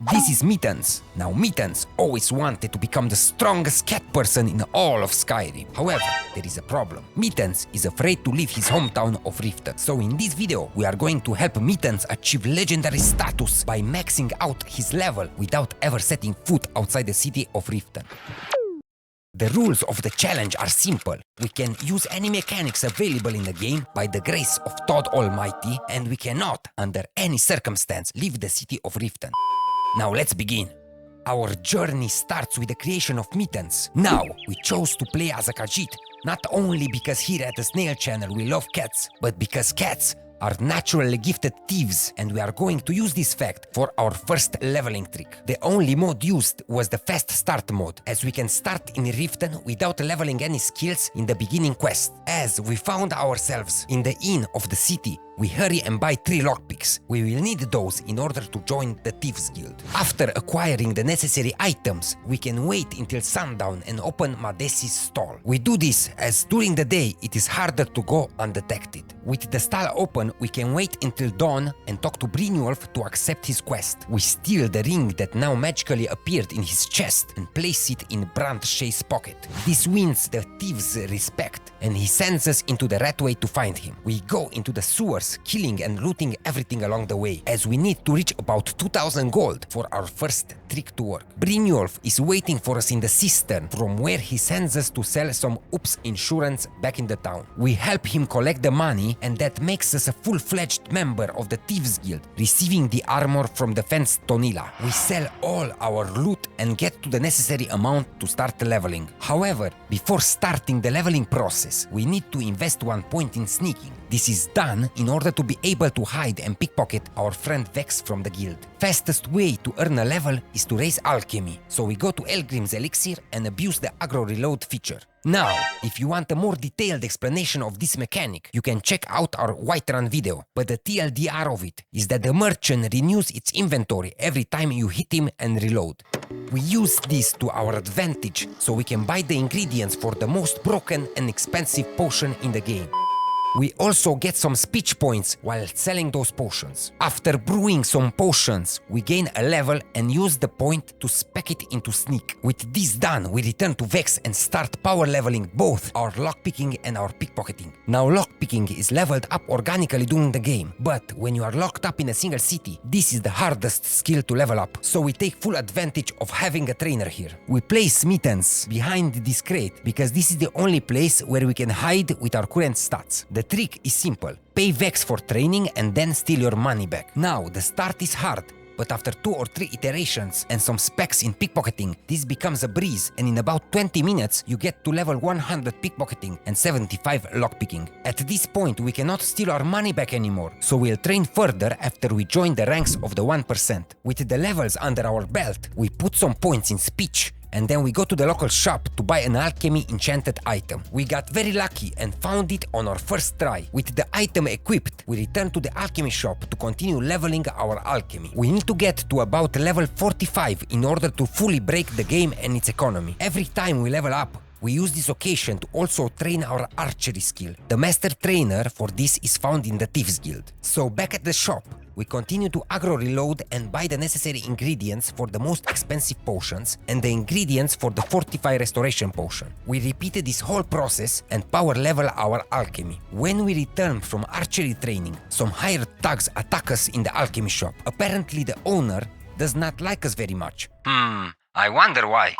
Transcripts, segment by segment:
This is Mittens. Now Mittens always wanted to become the strongest cat person in all of Skyrim. However, there is a problem. Mittens is afraid to leave his hometown of Riften. So in this video, we are going to help Mittens achieve legendary status by maxing out his level without ever setting foot outside the city of Riften. The rules of the challenge are simple. We can use any mechanics available in the game by the grace of Todd Almighty, and we cannot, under any circumstance, leave the city of Riften. Now let's begin. Our journey starts with the creation of Mittens. Now, we chose to play as a Khajiit, not only because here at the Snail channel we love cats, but because cats are naturally gifted thieves, and we are going to use this fact for our first leveling trick. The only mode used was the fast start mode, as we can start in Riften without leveling any skills in the beginning quest. As we found ourselves in the inn of the city, we hurry and buy 3 lockpicks. We will need those in order to join the Thieves Guild. After acquiring the necessary items, we can wait until sundown and open Madesi's stall. We do this as during the day it is harder to go undetected. With the stall open, we can wait until dawn and talk to Brynjolf to accept his quest. We steal the ring that now magically appeared in his chest and place it in Brandshay's pocket. This wins the thieves' respect, and he sends us into the Ratway to find him. We go into the sewers, killing and looting everything along the way, as we need to reach about 2000 gold for our first trick to work. Brynjolf is waiting for us in the cistern, from where he sends us to sell some Oops insurance back in the town. We help him collect the money, and that makes us a full-fledged member of the Thieves Guild, receiving the armor from the fenced Tonila. We sell all our loot and get to the necessary amount to start leveling. However, before starting the leveling process, we need to invest 1 point in sneaking. This is done in order to be able to hide and pickpocket our friend Vex from the guild. Fastest way to earn a level is to raise Alchemy, so we go to Elgrim's Elixir and abuse the aggro reload feature. Now, if you want a more detailed explanation of this mechanic, you can check out our Whiterun video, but the TLDR of it is that the merchant renews its inventory every time you hit him and reload. We use this to our advantage, so we can buy the ingredients for the most broken and expensive potion in the game. We also get some speech points while selling those potions. After brewing some potions, we gain a level and use the point to spec it into sneak. With this done, we return to Vex and start power leveling both our lockpicking and our pickpocketing. Now lockpicking is leveled up organically during the game, but when you are locked up in a single city, this is the hardest skill to level up, so we take full advantage of having a trainer here. We place Mittens behind this crate because this is the only place where we can hide with our current stats. The trick is simple. Pay Vex for training and then steal your money back. Now, the start is hard, but after 2 or 3 iterations and some specs in pickpocketing, this becomes a breeze, and in about 20 minutes you get to level 100 pickpocketing and 75 lockpicking. At this point we cannot steal our money back anymore, so we'll train further after we join the ranks of the 1%. With the levels under our belt, we put some points in speech, and then we go to the local shop to buy an alchemy enchanted item. We got very lucky and found it on our first try. With the item equipped, we return to the alchemy shop to continue leveling our alchemy. We need to get to about level 45 in order to fully break the game and its economy. Every time we level up, we use this occasion to also train our archery skill. The master trainer for this is found in the Thieves Guild. So back at the shop, we continue to aggro reload and buy the necessary ingredients for the most expensive potions and the ingredients for the Fortify Restoration potion. We repeated this whole process and power level our alchemy. When we return from archery training, some hired thugs attack us in the alchemy shop. Apparently the owner does not like us very much. I wonder why.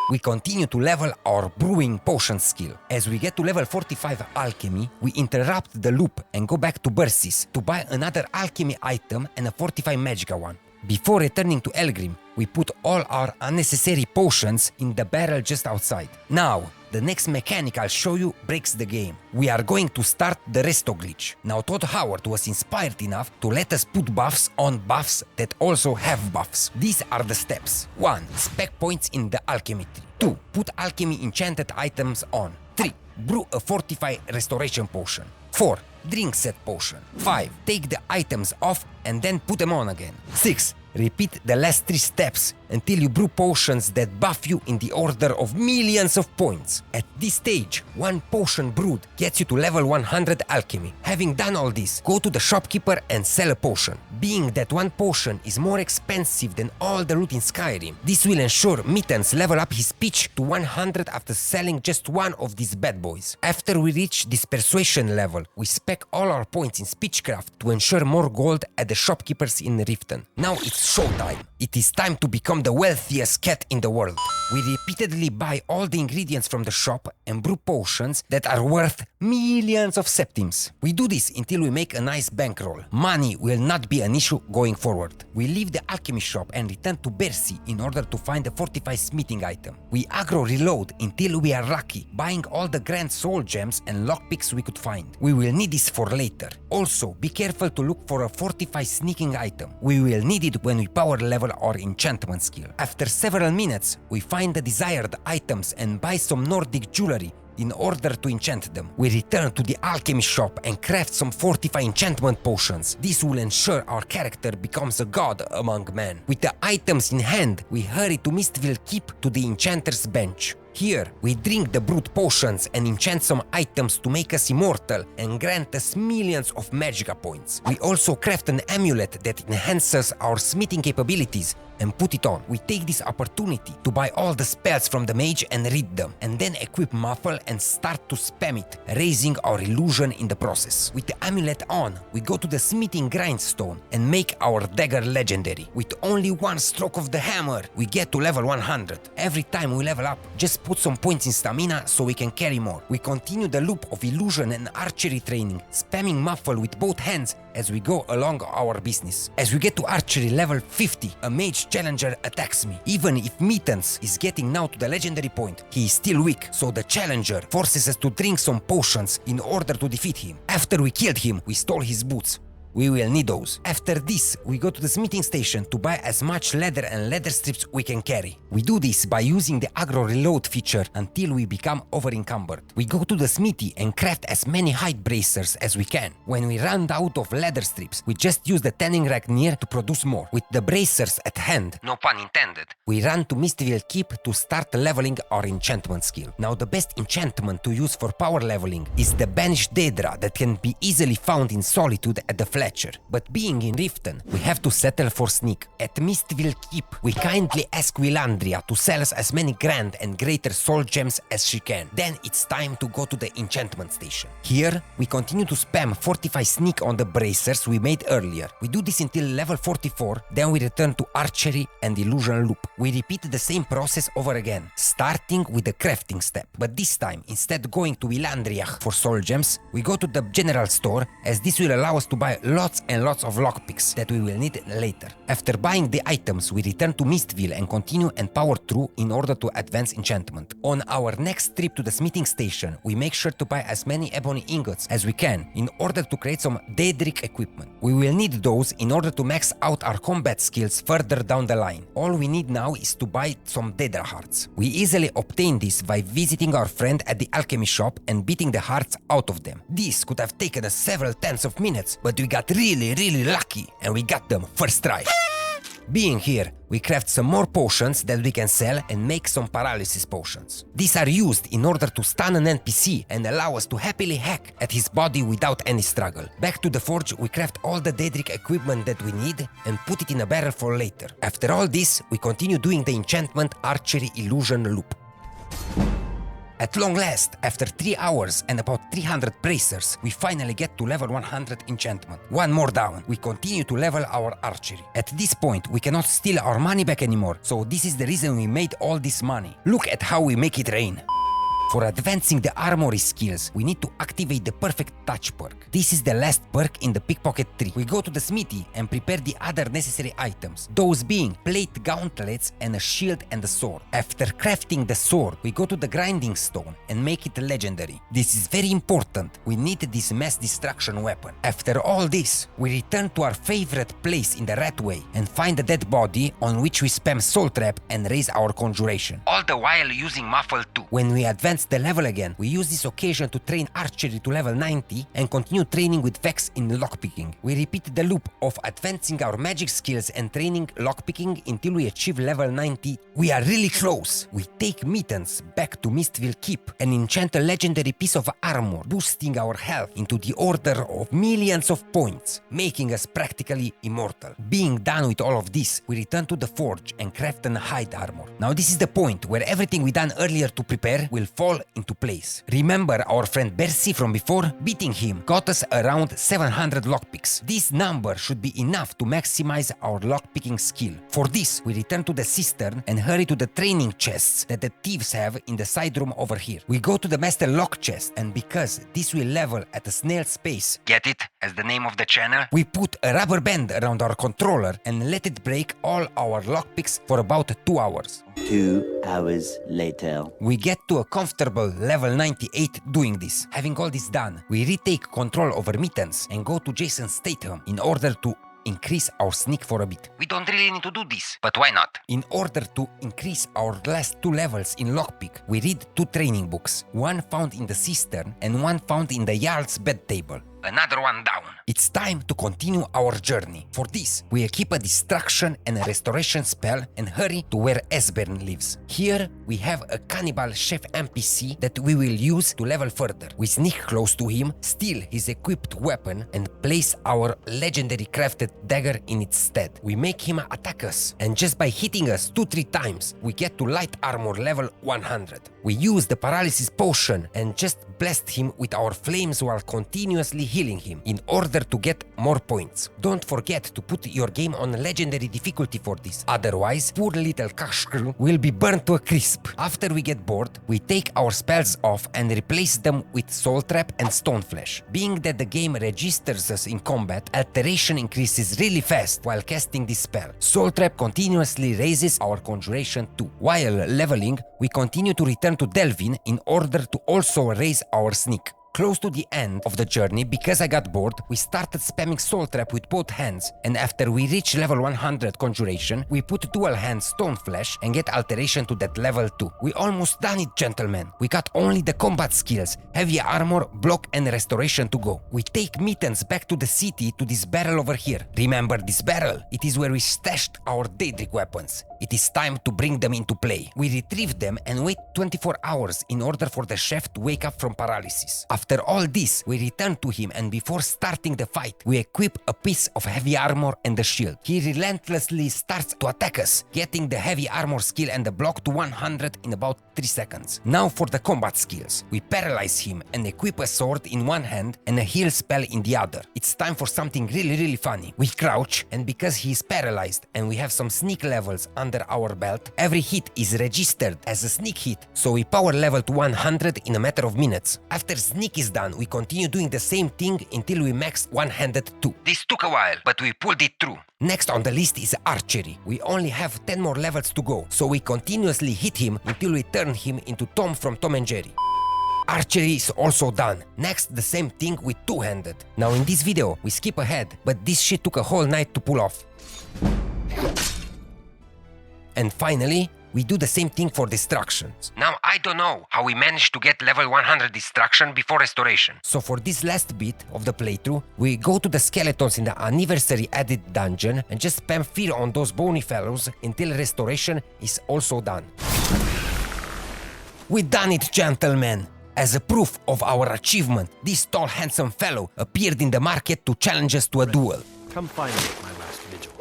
We continue to level our brewing potion skill. As we get to level 45 alchemy, we interrupt the loop and go back to Bursis to buy another alchemy item and a Fortify Magica one. Before returning to Elgrim, we put all our unnecessary potions in the barrel just outside. Now, the next mechanic I'll show you breaks the game. We are going to start the resto glitch. Now Todd Howard was inspired enough to let us put buffs on buffs that also have buffs. These are the steps. 1. Spec points in the alchemy tree. 2. Put alchemy enchanted items on. 3. Brew a Fortify Restoration potion. 4. Drink said potion. 5. Take the items off and then put them on again. 6. Repeat the last 3 steps until you brew potions that buff you in the order of millions of points. At this stage, 1 potion brewed gets you to level 100 alchemy. Having done all this, go to the shopkeeper and sell a potion. Being that 1 potion is more expensive than all the loot in Skyrim, this will ensure Mittens level up his speech to 100 after selling just 1 of these bad boys. After we reach this persuasion level, we spec all our points in speechcraft to ensure more gold at the shopkeepers in Riften. Now it's showtime. It is time to become the wealthiest cat in the world. We repeatedly buy all the ingredients from the shop and brew potions that are worth millions of septims. We do this until we make a nice bankroll. Money will not be an issue going forward. We leave the alchemy shop and return to Bercy in order to find a fortified smithing item. We aggro reload until we are lucky, buying all the grand soul gems and lockpicks we could find. We will need this for later. Also, be careful to look for a fortified sneaking item. We will need it when we power level our enchantment skill. After several minutes, we find the desired items and buy some Nordic jewelry in order to enchant them. We return to the alchemy shop and craft some fortified enchantment potions. This will ensure our character becomes a god among men. With the items in hand, we hurry to Mistville Keep to the enchanter's bench. Here, we drink the brewed potions and enchant some items to make us immortal and grant us millions of magica points. We also craft an amulet that enhances our smithing capabilities and put it on. We take this opportunity to buy all the spells from the mage and read them, and then equip Muffle and start to spam it, raising our illusion in the process. With the amulet on, we go to the smithing grindstone and make our dagger legendary. With only 1 stroke of the hammer, we get to level 100. Every time we level up, just put some points in stamina so we can carry more. We continue the loop of illusion and archery training, spamming Muffle with both hands as we go along our business. As we get to archery level 50, a mage challenger attacks me. Even if Mittens is getting now to the legendary point, he is still weak, so the challenger forces us to drink some potions in order to defeat him. After we killed him, we stole his boots. We will need those. After this, we go to the smithing station to buy as much leather and leather strips we can carry. We do this by using the aggro reload feature until we become over encumbered. We go to the smithy and craft as many hide bracers as we can. When we run out of leather strips, we just use the tanning rack near to produce more. With the bracers at hand, no pun intended, we run to Mistville Keep to start leveling our enchantment skill. Now the best enchantment to use for power leveling is the banished Daedra that can be easily found in Solitude at the Fletcher. But being in Riften, we have to settle for sneak. At Mistville Keep, we kindly ask Willandria to sell us as many grand and greater soul gems as she can. Then it's time to go to the enchantment station. Here, we continue to spam Fortify Sneak on the bracers we made earlier. We do this until level 44, then we return to archery and illusion loop. We repeat the same process over again, starting with the crafting step. But this time, instead going to Willandria for soul gems, we go to the general store, as this will allow us to buy lots and lots of lockpicks that we will need later. After buying the items, we return to Mistville and continue and power through in order to advance enchantment. On our next trip to the smithing station, we make sure to buy as many ebony ingots as we can in order to create some Daedric equipment. We will need those in order to max out our combat skills further down the line. All we need now is to buy some Daedra hearts. We easily obtain this by visiting our friend at the alchemy shop and beating the hearts out of them. This could have taken us several tens of minutes, but we got really lucky and we got them first try. Being here, we craft some more potions that we can sell and make some paralysis potions. These are used in order to stun an NPC and allow us to happily hack at his body without any struggle. Back to the forge, we craft all the Daedric equipment that we need and put it in a barrel for later. After all this, we continue doing the enchantment archery illusion loop. At long last, after 3 hours and about 300 bracers, we finally get to level 100 enchantment. 1 more down, we continue to level our archery. At this point, we cannot steal our money back anymore, so this is the reason we made all this money. Look at how we make it rain. For advancing the armory skills, we need to activate the perfect touch perk. This is the last perk in the pickpocket tree. We go to the smithy and prepare the other necessary items, those being plate gauntlets and a shield and a sword. After crafting the sword, we go to the grinding stone and make it legendary. This is very important. We need this mass destruction weapon. After all this, we return to our favorite place in the Ratway and find a dead body on which we spam soul trap and raise our conjuration. All the while using muffle too. When we advance advance the level again. We use this occasion to train archery to level 90 and continue training with Vex in lockpicking. We repeat the loop of advancing our magic skills and training lockpicking until we achieve level 90. We are really close. We take Mittens back to Mistville Keep and enchant a legendary piece of armor, boosting our health into the order of millions of points, making us practically immortal. Being done with all of this, we return to the forge and craft an hide armor. Now this is the point where everything we done earlier to prepare will fall into place. Remember our friend Bercy from before? Beating him got us around 700 lockpicks. This number should be enough to maximize our lockpicking skill. For this, we return to the cistern and hurry to the training chests that the thieves have in the side room over here. We go to the master lock chest, and because this will level at a snail's pace, get it as the name of the channel, we put a rubber band around our controller and let it break all our lockpicks for about 2 hours. 2 hours later. We get to a comfortable level 98 doing this. Having all this done, we retake control over Mittens and go to Jason Statham in order to increase our sneak for a bit. We don't really need to do this, but why not? In order to increase our last 2 levels in lockpick, we read 2 training books, one found in the cistern and one found in the Jarl's bed table. Another one down. It's time to continue our journey. For this, we equip a distraction and a restoration spell and hurry to where Esbern lives. Here, we have a cannibal chef NPC that we will use to level further. We sneak close to him, steal his equipped weapon, and place our legendary crafted dagger in its stead. We make him attack us, and just by hitting us 2-3 times, we get to light armor level 100. We use the paralysis potion and just blast him with our flames while continuously healing him in order to get more points. Don't forget to put your game on legendary difficulty for this, otherwise poor little Kashkr will be burnt to a crisp. After we get bored, we take our spells off and replace them with Soul Trap and Stone Flesh. Being that the game registers us in combat, alteration increases really fast while casting this spell. Soul Trap continuously raises our conjuration too. While leveling, we continue to return to Delvin in order to also raise our sneak. Close to the end of the journey, because I got bored, we started spamming Soul Trap with both hands, and after we reach level 100 Conjuration, we put dual hand Stone Flesh and get alteration to that level too. We almost done it, gentlemen. We got only the combat skills, heavy armor, block and restoration to go. We take Mittens back to the city to this barrel over here. Remember this barrel? It is where we stashed our Daedric weapons. It is time to bring them into play. We retrieve them and wait 24 hours in order for the chef to wake up from paralysis. After all this, we return to him, and before starting the fight, we equip a piece of heavy armor and a shield. He relentlessly starts to attack us, getting the heavy armor skill and the block to 100 in about 3 seconds. Now for the combat skills. We paralyze him and equip a sword in one hand and a heal spell in the other. It's time for something really funny. We crouch, and because he is paralyzed and we have some sneak levels under our belt, every hit is registered as a sneak hit, so we power level to 100 in a matter of minutes. After sneak is done, we continue doing the same thing until we max one-handed too. This took a while, but we pulled it through. Next on the list is archery. We only have 10 more levels to go, so we continuously hit him until we turn him into Tom from Tom and Jerry. Archery is also done. Next, the same thing with two-handed. Now in this video, we skip ahead, but this shit took a whole night to pull off. And finally, we do the same thing for distractions. Now I don't know how we managed to get level 100 distraction before restoration. So for this last bit of the playthrough, we go to the skeletons in the anniversary added dungeon and just spam fear on those bony fellows until restoration is also done. We done it, gentlemen! As a proof of our achievement, this tall handsome fellow appeared in the market to challenge us to a duel. Come find me at my last vigil.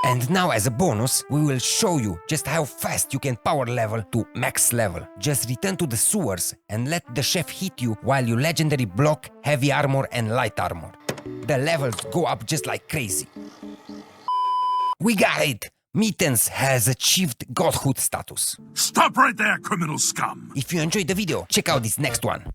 And now as a bonus, we will show you just how fast you can power level to max level. Just return to the sewers and let the chef hit you while you legendary block, heavy armor and light armor. The levels go up just like crazy. We got it! Mittens has achieved godhood status. Stop right there, criminal scum! If you enjoyed the video, check out this next one.